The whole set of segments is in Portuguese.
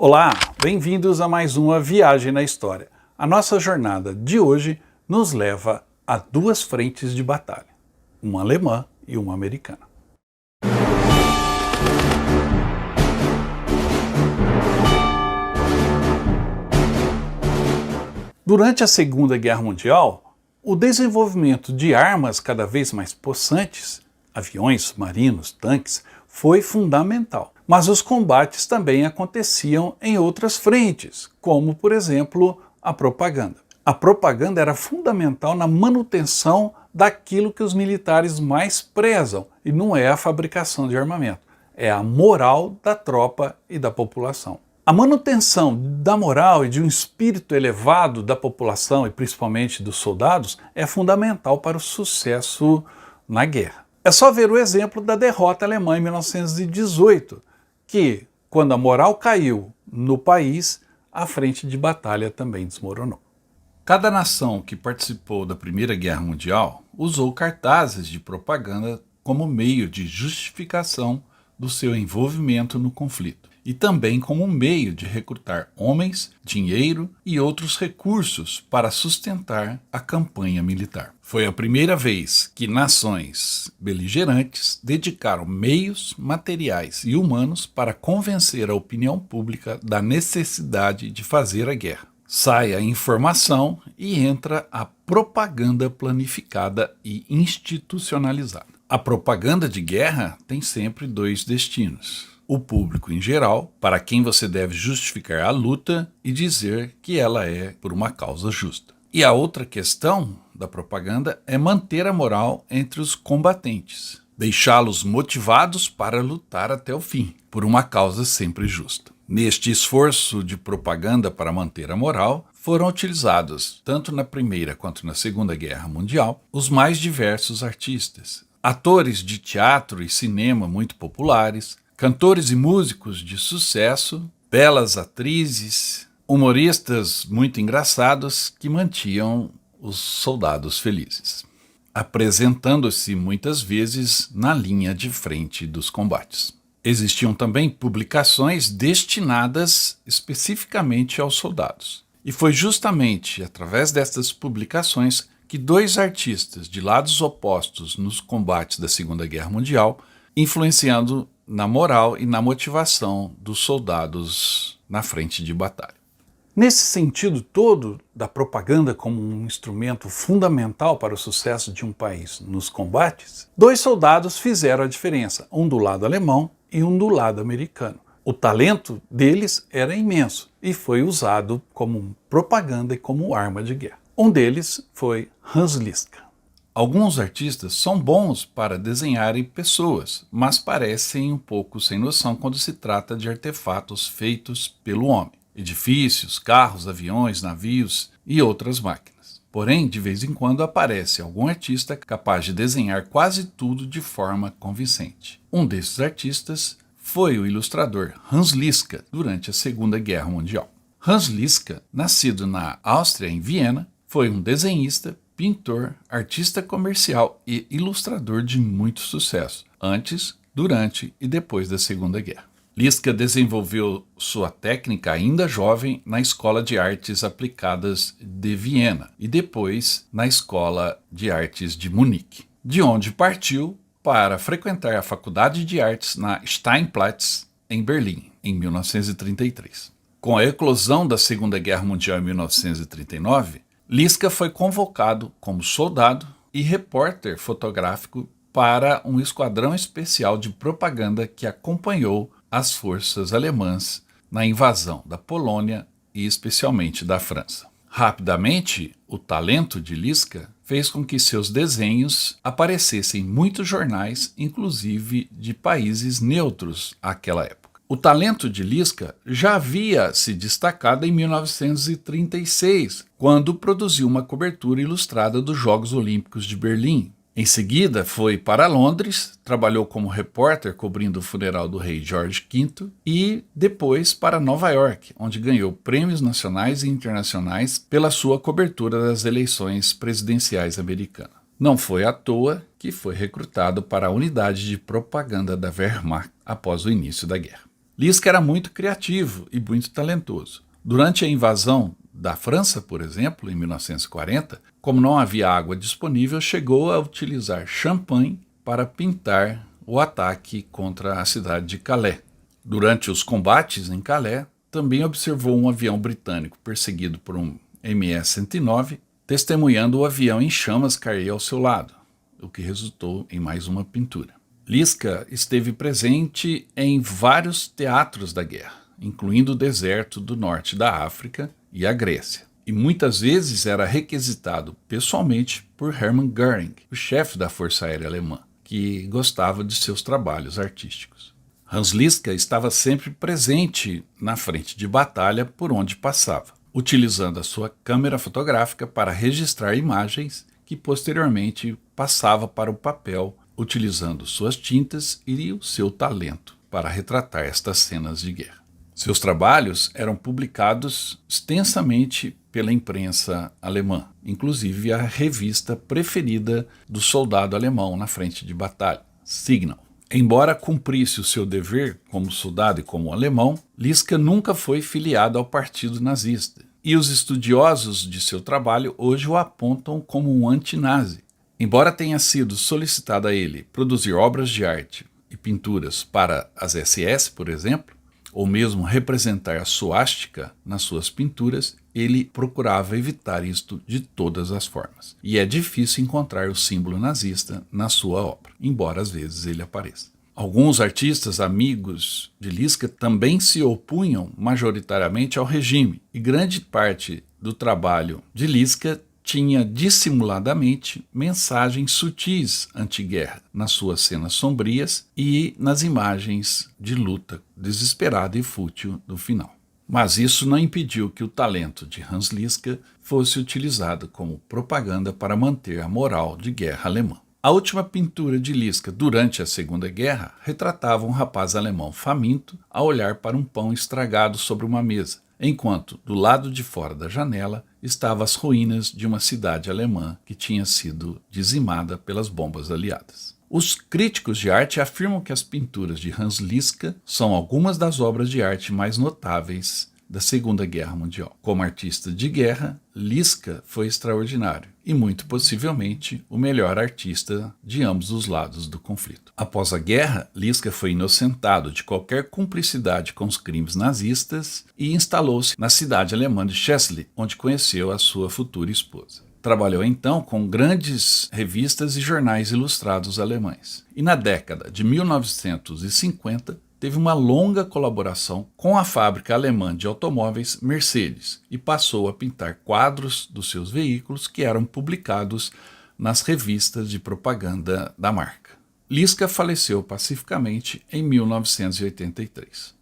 Olá, bem-vindos a mais uma Viagem na História. A nossa jornada de hoje nos leva a duas frentes de batalha, uma alemã e uma americana. Durante a Segunda Guerra Mundial, o desenvolvimento de armas cada vez mais possantes, aviões, submarinos, tanques, foi fundamental. Mas os combates também aconteciam em outras frentes, como, por exemplo, a propaganda. A propaganda era fundamental na manutenção daquilo que os militares mais prezam, e não é a fabricação de armamento, é a moral da tropa e da população. A manutenção da moral e de um espírito elevado da população e principalmente dos soldados é fundamental para o sucesso na guerra. É só ver o exemplo da derrota alemã em 1918, que, quando a moral caiu no país, a frente de batalha também desmoronou. Cada nação que participou da Primeira Guerra Mundial usou cartazes de propaganda como meio de justificação do seu envolvimento no conflito, e também como um meio de recrutar homens, dinheiro e outros recursos para sustentar a campanha militar. Foi a primeira vez que nações beligerantes dedicaram meios, materiais e humanos para convencer a opinião pública da necessidade de fazer a guerra. Sai a informação e entra a propaganda planificada e institucionalizada. A propaganda de guerra tem sempre dois destinos: o público em geral, para quem você deve justificar a luta e dizer que ela é por uma causa justa. E a outra questão da propaganda é manter a moral entre os combatentes, deixá-los motivados para lutar até o fim, por uma causa sempre justa. Neste esforço de propaganda para manter a moral, foram utilizados, tanto na Primeira quanto na Segunda Guerra Mundial, os mais diversos artistas, atores de teatro e cinema muito populares, cantores e músicos de sucesso, belas atrizes, humoristas muito engraçados que mantinham os soldados felizes, apresentando-se muitas vezes na linha de frente dos combates. Existiam também publicações destinadas especificamente aos soldados. E foi justamente através dessas publicações que dois artistas de lados opostos nos combates da Segunda Guerra Mundial, influenciando na moral e na motivação dos soldados na frente de batalha. Nesse sentido todo da propaganda como um instrumento fundamental para o sucesso de um país nos combates, dois soldados fizeram a diferença, um do lado alemão e um do lado americano. O talento deles era imenso e foi usado como propaganda e como arma de guerra. Um deles foi Hans Liska. Alguns artistas são bons para desenharem pessoas, mas parecem um pouco sem noção quando se trata de artefatos feitos pelo homem. Edifícios, carros, aviões, navios e outras máquinas. Porém, de vez em quando aparece algum artista capaz de desenhar quase tudo de forma convincente. Um desses artistas foi o ilustrador Hans Liska durante a Segunda Guerra Mundial. Hans Liska, nascido na Áustria, em Viena, foi um desenhista, pintor, artista comercial e ilustrador de muito sucesso, antes, durante e depois da Segunda Guerra. Liska desenvolveu sua técnica ainda jovem na Escola de Artes Aplicadas de Viena e depois na Escola de Artes de Munique, de onde partiu para frequentar a Faculdade de Artes na Steinplatz, em Berlim, em 1933. Com a eclosão da Segunda Guerra Mundial em 1939, Liska foi convocado como soldado e repórter fotográfico para um esquadrão especial de propaganda que acompanhou as forças alemãs na invasão da Polônia e especialmente da França. Rapidamente, o talento de Liska fez com que seus desenhos aparecessem em muitos jornais, inclusive de países neutros àquela época. O talento de Liska já havia se destacado em 1936, quando produziu uma cobertura ilustrada dos Jogos Olímpicos de Berlim. Em seguida, foi para Londres, trabalhou como repórter cobrindo o funeral do rei George V e depois para Nova York, onde ganhou prêmios nacionais e internacionais pela sua cobertura das eleições presidenciais americanas. Não foi à toa que foi recrutado para a unidade de propaganda da Wehrmacht após o início da guerra. Lisca era muito criativo e muito talentoso. Durante a invasão da França, por exemplo, em 1940, como não havia água disponível, chegou a utilizar champanhe para pintar o ataque contra a cidade de Calais. Durante os combates em Calais, também observou um avião britânico perseguido por um MS-109, testemunhando o avião em chamas cair ao seu lado, o que resultou em mais uma pintura. Lisca esteve presente em vários teatros da guerra, incluindo o deserto do norte da África e a Grécia, e muitas vezes era requisitado pessoalmente por Hermann Göring, o chefe da Força Aérea Alemã, que gostava de seus trabalhos artísticos. Hans Lisca estava sempre presente na frente de batalha por onde passava, utilizando a sua câmera fotográfica para registrar imagens que posteriormente passava para o papel, utilizando suas tintas e o seu talento para retratar estas cenas de guerra. Seus trabalhos eram publicados extensamente pela imprensa alemã, inclusive a revista preferida do soldado alemão na frente de batalha, Signal. Embora cumprisse o seu dever como soldado e como alemão, Lisca nunca foi filiado ao partido nazista, e os estudiosos de seu trabalho hoje o apontam como um anti-nazi. Embora tenha sido solicitado a ele produzir obras de arte e pinturas para as SS, por exemplo, ou mesmo representar a suástica nas suas pinturas, ele procurava evitar isto de todas as formas. E é difícil encontrar o símbolo nazista na sua obra, embora às vezes ele apareça. Alguns artistas amigos de Lisca também se opunham majoritariamente ao regime, e grande parte do trabalho de Lisca tinha dissimuladamente mensagens sutis anti-guerra nas suas cenas sombrias e nas imagens de luta desesperada e fútil do final. Mas isso não impediu que o talento de Hans Lisca fosse utilizado como propaganda para manter a moral de guerra alemã. A última pintura de Lisca durante a Segunda Guerra retratava um rapaz alemão faminto a olhar para um pão estragado sobre uma mesa, enquanto do lado de fora da janela estavam as ruínas de uma cidade alemã que tinha sido dizimada pelas bombas aliadas. Os críticos de arte afirmam que as pinturas de Hans Lisca são algumas das obras de arte mais notáveis da Segunda Guerra Mundial. Como artista de guerra, Lisca foi extraordinário e muito possivelmente o melhor artista de ambos os lados do conflito. Após a guerra, Lisca foi inocentado de qualquer cumplicidade com os crimes nazistas e instalou-se na cidade alemã de Chesley, onde conheceu a sua futura esposa. Trabalhou então com grandes revistas e jornais ilustrados alemães. E na década de 1950, teve uma longa colaboração com a fábrica alemã de automóveis Mercedes e passou a pintar quadros dos seus veículos que eram publicados nas revistas de propaganda da marca. Lisca faleceu pacificamente em 1983.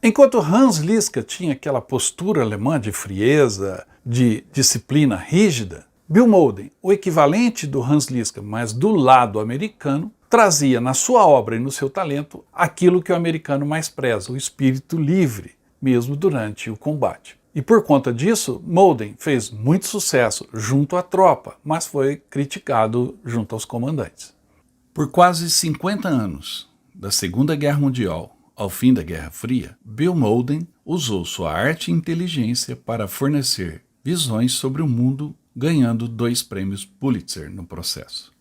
Enquanto Hans Lisca tinha aquela postura alemã de frieza, de disciplina rígida, Bill Molden, o equivalente do Hans Lisca, mas do lado americano, trazia na sua obra e no seu talento aquilo que o americano mais preza, o espírito livre, mesmo durante o combate. E por conta disso, Molden fez muito sucesso junto à tropa, mas foi criticado junto aos comandantes. Por quase 50 anos, da Segunda Guerra Mundial ao fim da Guerra Fria, Bill Molden usou sua arte e inteligência para fornecer visões sobre o mundo, ganhando 2 prêmios Pulitzer no processo.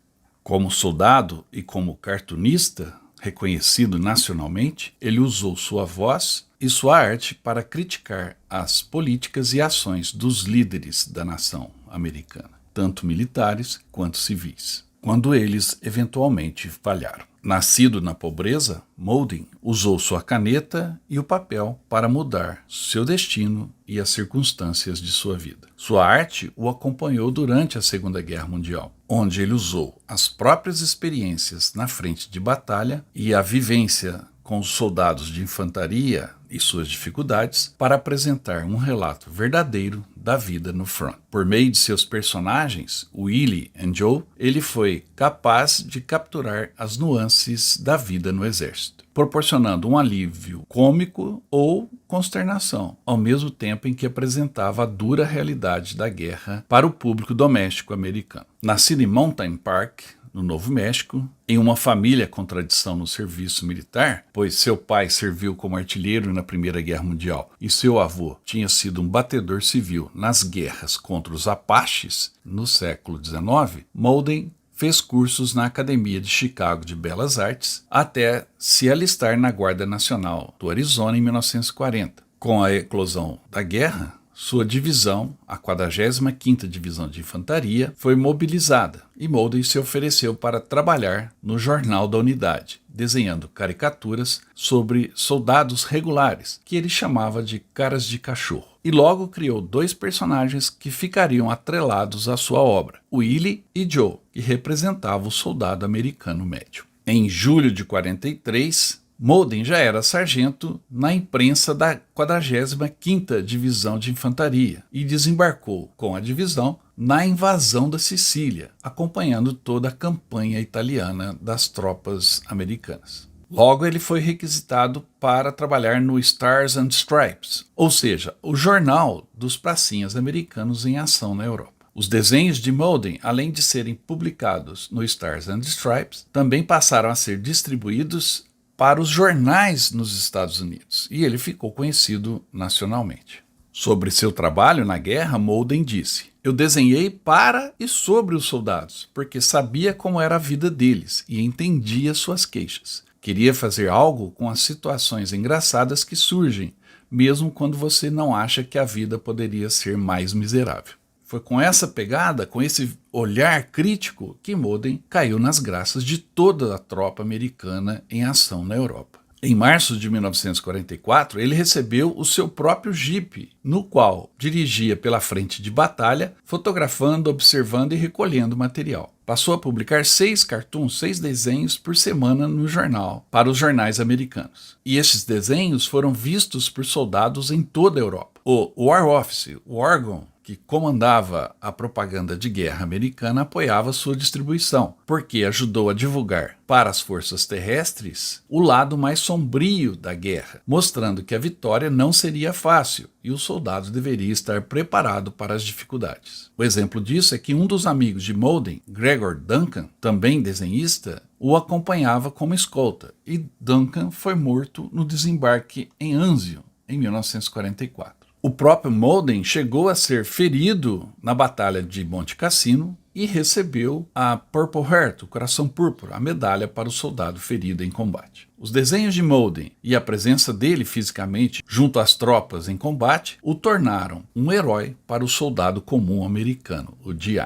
Como soldado e como cartunista reconhecido nacionalmente, ele usou sua voz e sua arte para criticar as políticas e ações dos líderes da nação americana, tanto militares quanto civis, quando eles eventualmente falharam. Nascido na pobreza, Molden usou sua caneta e o papel para mudar seu destino e as circunstâncias de sua vida. Sua arte o acompanhou durante a Segunda Guerra Mundial, onde ele usou as próprias experiências na frente de batalha e a vivência com os soldados de infantaria e suas dificuldades para apresentar um relato verdadeiro da vida no front. Por meio de seus personagens, Willie e Joe, ele foi capaz de capturar as nuances da vida no exército, proporcionando um alívio cômico ou consternação, ao mesmo tempo em que apresentava a dura realidade da guerra para o público doméstico americano. Nascido em Mountain Park, no Novo México, em uma família com tradição no serviço militar, pois seu pai serviu como artilheiro na Primeira Guerra Mundial e seu avô tinha sido um batedor civil nas guerras contra os Apaches no século XIX, Molden fez cursos na Academia de Chicago de Belas Artes até se alistar na Guarda Nacional do Arizona em 1940. Com a eclosão da guerra, sua divisão, a 45ª Divisão de Infantaria, foi mobilizada e Molden se ofereceu para trabalhar no Jornal da Unidade, desenhando caricaturas sobre soldados regulares, que ele chamava de caras de cachorro. E logo criou 2 personagens que ficariam atrelados à sua obra, Willie e Joe, que representavam o soldado americano médio. Em julho de 43, Molden já era sargento na imprensa da 45ª Divisão de Infantaria e desembarcou com a divisão na invasão da Sicília, acompanhando toda a campanha italiana das tropas americanas. Logo, ele foi requisitado para trabalhar no Stars and Stripes, ou seja, o jornal dos pracinhas americanos em ação na Europa. Os desenhos de Molden, além de serem publicados no Stars and Stripes, também passaram a ser distribuídos para os jornais nos Estados Unidos, e ele ficou conhecido nacionalmente. Sobre seu trabalho na guerra, Molden disse: "Eu desenhei para e sobre os soldados, porque sabia como era a vida deles e entendia suas queixas. Queria fazer algo com as situações engraçadas que surgem, mesmo quando você não acha que a vida poderia ser mais miserável." Foi com essa pegada, com esse olhar crítico, que Molden caiu nas graças de toda a tropa americana em ação na Europa. Em março de 1944, ele recebeu o seu próprio jipe, no qual dirigia pela frente de batalha, fotografando, observando e recolhendo material. Passou a publicar 6 cartoons, 6 desenhos por semana no jornal, para os jornais americanos. E esses desenhos foram vistos por soldados em toda a Europa. O War Office, o órgão que comandava a propaganda de guerra americana, apoiava sua distribuição, porque ajudou a divulgar para as forças terrestres o lado mais sombrio da guerra, mostrando que a vitória não seria fácil e o soldado deveria estar preparado para as dificuldades. O exemplo disso é que um dos amigos de Molden, Gregor Duncan, também desenhista, o acompanhava como escolta, e Duncan foi morto no desembarque em Anzio, em 1944. O próprio Molden chegou a ser ferido na Batalha de Monte Cassino e recebeu a Purple Heart, o coração púrpura, a medalha para o soldado ferido em combate. Os desenhos de Molden e a presença dele fisicamente junto às tropas em combate o tornaram um herói para o soldado comum americano, o GI.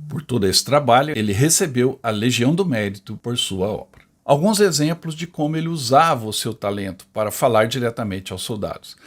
Por todo esse trabalho, ele recebeu a Legião do Mérito por sua obra. Alguns exemplos de como ele usava o seu talento para falar diretamente aos soldados.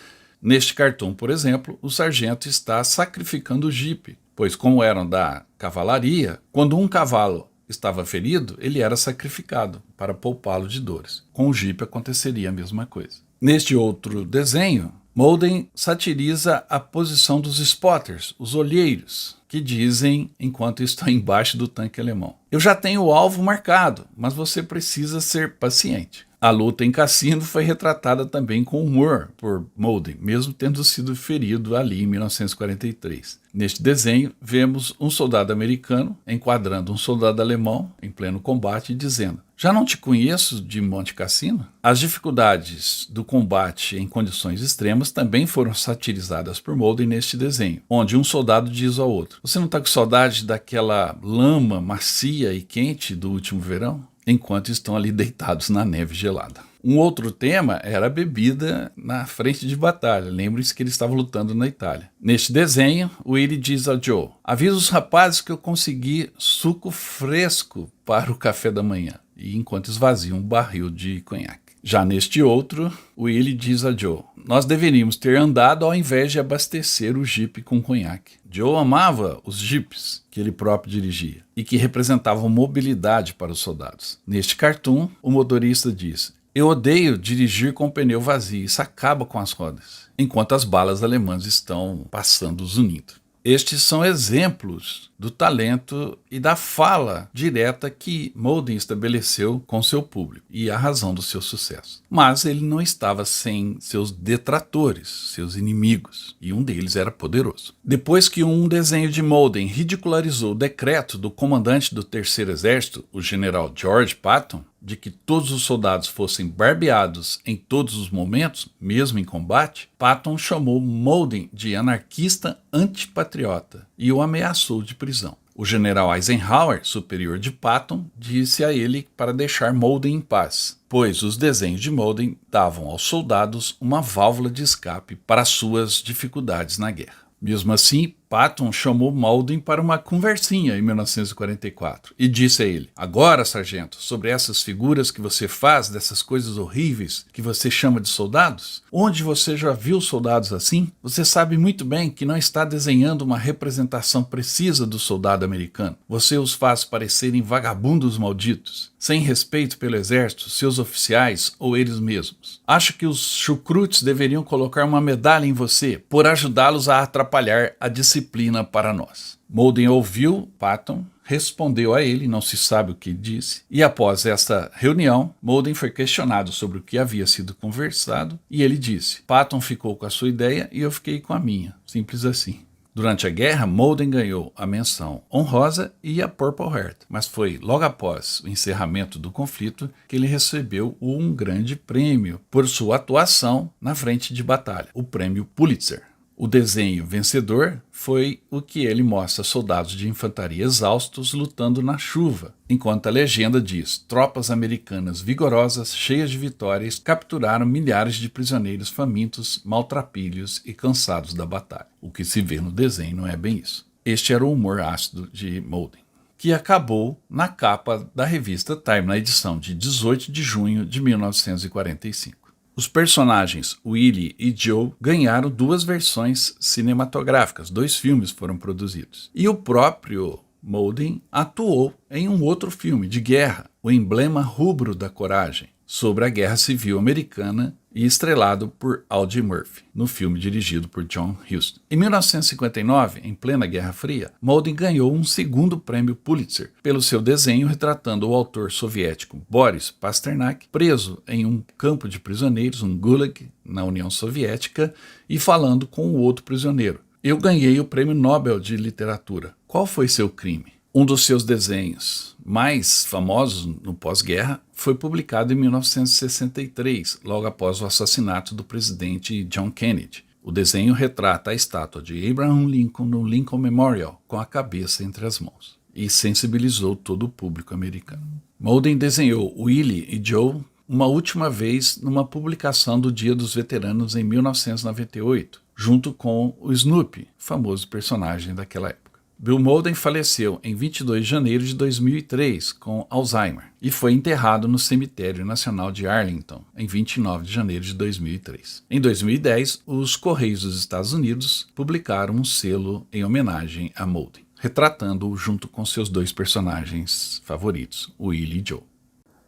Neste cartoon, por exemplo, o sargento está sacrificando o jipe, pois como eram da cavalaria, quando um cavalo estava ferido, ele era sacrificado para poupá-lo de dores. Com o jipe aconteceria a mesma coisa. Neste outro desenho, Molden satiriza a posição dos spotters, os olheiros, que dizem enquanto estão embaixo do tanque alemão: "Eu já tenho o alvo marcado, mas você precisa ser paciente." A luta em Cassino foi retratada também com humor por Molden, mesmo tendo sido ferido ali em 1943. Neste desenho, vemos um soldado americano enquadrando um soldado alemão em pleno combate e dizendo: "Já não te conheço de Monte Cassino?" As dificuldades do combate em condições extremas também foram satirizadas por Molden neste desenho, onde um soldado diz ao outro: "Você não está com saudade daquela lama macia e quente do último verão?" Enquanto estão ali deitados na neve gelada. Um outro tema era a bebida na frente de batalha. Lembre-se que ele estava lutando na Itália. Neste desenho, Willie diz a Joe: "Avisa os rapazes que eu consegui suco fresco para o café da manhã." E enquanto esvazia um barril de conhaque. Já neste outro, Willie diz a Joe: "Nós deveríamos ter andado ao invés de abastecer o jipe com conhaque." Joe amava os jipes que ele próprio dirigia e que representavam mobilidade para os soldados. Neste cartoon, o motorista diz: "Eu odeio dirigir com o pneu vazio, isso acaba com as rodas", enquanto as balas alemãs estão passando zunindo. Estes são exemplos do talento e da fala direta que Mauldin estabeleceu com seu público e a razão do seu sucesso. Mas ele não estava sem seus detratores, seus inimigos, e um deles era poderoso. Depois que um desenho de Mauldin ridicularizou o decreto do comandante do Terceiro Exército, o general George Patton, de que todos os soldados fossem barbeados em todos os momentos, mesmo em combate, Patton chamou Mauldin de anarquista antipatriota e o ameaçou de prisão. O general Eisenhower, superior de Patton, disse a ele para deixar Mauldin em paz, pois os desenhos de Mauldin davam aos soldados uma válvula de escape para suas dificuldades na guerra. Mesmo assim, Patton chamou Mauldin para uma conversinha em 1944 e disse a ele: "Agora, sargento, sobre essas figuras que você faz, dessas coisas horríveis que você chama de soldados, onde você já viu soldados assim? Você sabe muito bem que não está desenhando uma representação precisa do soldado americano. Você os faz parecerem vagabundos malditos, sem respeito pelo exército, seus oficiais ou eles mesmos. Acho que os chucrutes deveriam colocar uma medalha em você por ajudá-los a atrapalhar a disciplina para nós." Mauldin ouviu Patton, respondeu a ele, não se sabe o que disse, e após esta reunião, Mauldin foi questionado sobre o que havia sido conversado, e ele disse: "Patton ficou com a sua ideia e eu fiquei com a minha, simples assim." Durante a guerra, Mauldin ganhou a menção honrosa e a Purple Heart, mas foi logo após o encerramento do conflito que ele recebeu um grande prêmio por sua atuação na frente de batalha, o prêmio Pulitzer. O desenho vencedor foi o que ele mostra soldados de infantaria exaustos lutando na chuva, enquanto a legenda diz: "Tropas americanas vigorosas, cheias de vitórias, capturaram milhares de prisioneiros famintos, maltrapilhos e cansados da batalha." O que se vê no desenho não é bem isso. Este era o humor ácido de Mauldin, que acabou na capa da revista Time na edição de 18 de junho de 1945. Os personagens Willie e Joe ganharam 2 versões cinematográficas, 2 filmes foram produzidos. E o próprio Mauldin atuou em um outro filme de guerra, O Emblema Rubro da Coragem, sobre a Guerra Civil Americana e estrelado por Audie Murphy, no filme dirigido por John Huston. Em 1959, em plena Guerra Fria, Mauldin ganhou um segundo prêmio Pulitzer pelo seu desenho retratando o autor soviético Boris Pasternak preso em um campo de prisioneiros, um gulag, na União Soviética, e falando com o outro prisioneiro: "Eu ganhei o Prêmio Nobel de Literatura. Qual foi seu crime?" Um dos seus desenhos mais famosos no pós-guerra foi publicado em 1963, logo após o assassinato do presidente John Kennedy. O desenho retrata a estátua de Abraham Lincoln no Lincoln Memorial, com a cabeça entre as mãos, e sensibilizou todo o público americano. Mauldin desenhou Willie e Joe uma última vez numa publicação do Dia dos Veteranos em 1998, junto com o Snoopy, famoso personagem daquela época. Bill Mauldin faleceu em 22 de janeiro de 2003 com Alzheimer e foi enterrado no Cemitério Nacional de Arlington em 29 de janeiro de 2003. Em 2010, os Correios dos Estados Unidos publicaram um selo em homenagem a Mauldin, retratando-o junto com seus 2 personagens favoritos, Willie e Joe.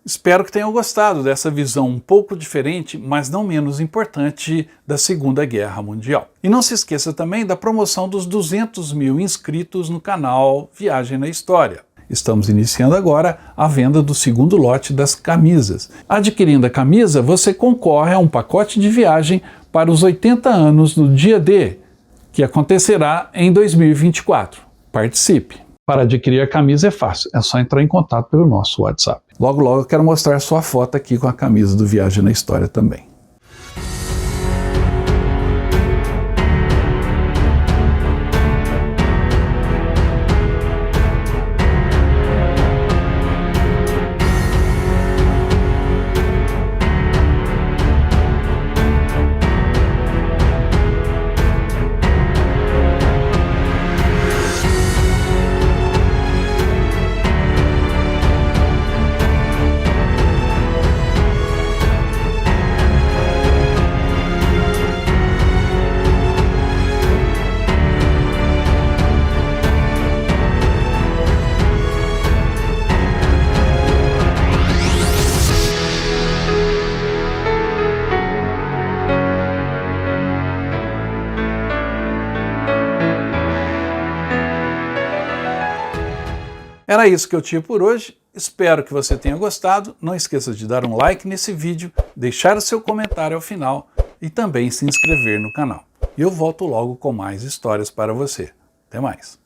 Espero que tenham gostado dessa visão um pouco diferente, mas não menos importante, da Segunda Guerra Mundial. E não se esqueça também da promoção dos 200 mil inscritos no canal Viagem na História. Estamos iniciando agora a venda do segundo lote das camisas. Adquirindo a camisa, você concorre a um pacote de viagem para os 80 anos do Dia D, que acontecerá em 2024. Participe! Para adquirir a camisa é fácil, é só entrar em contato pelo nosso WhatsApp. Logo, logo eu quero mostrar sua foto aqui com a camisa do Viagem na História também. Era isso que eu tinha por hoje. Espero que você tenha gostado. Não esqueça de dar um like nesse vídeo, deixar o seu comentário ao final e também se inscrever no canal. E eu volto logo com mais histórias para você. Até mais!